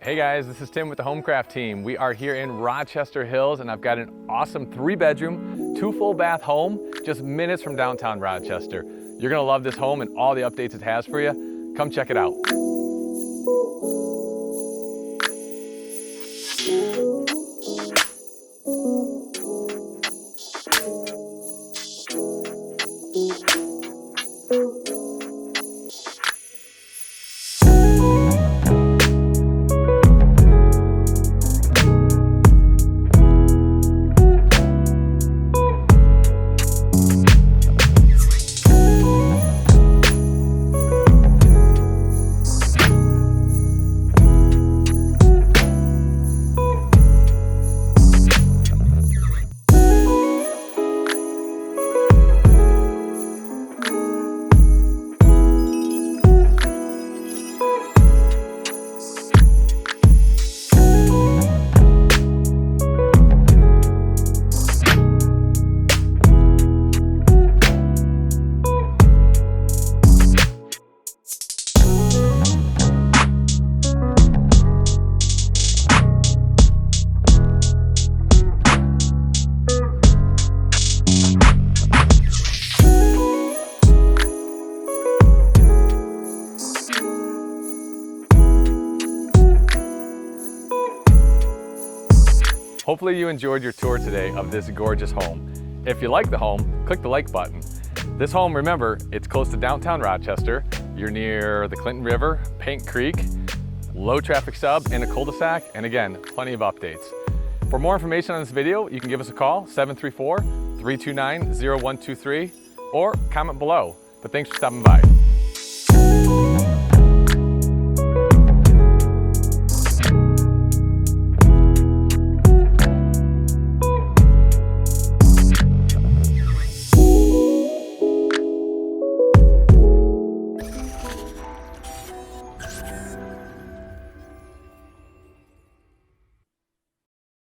Hey guys, this is Tim with the HomeCraft team. We are here in Rochester Hills and I've got an awesome 3-bedroom, 2 full bath home just minutes from downtown Rochester. You're gonna love this home and all the updates it has for you. Come check it out. Hopefully you enjoyed your tour today of this gorgeous home. If you like the home, click the like button. This home, remember, it's close to downtown Rochester. You're near the Clinton River, Paint Creek, low traffic sub, and a cul-de-sac, and again, plenty of updates. For more information on this video, you can give us a call, 734-329-0123, or comment below. But thanks for stopping by.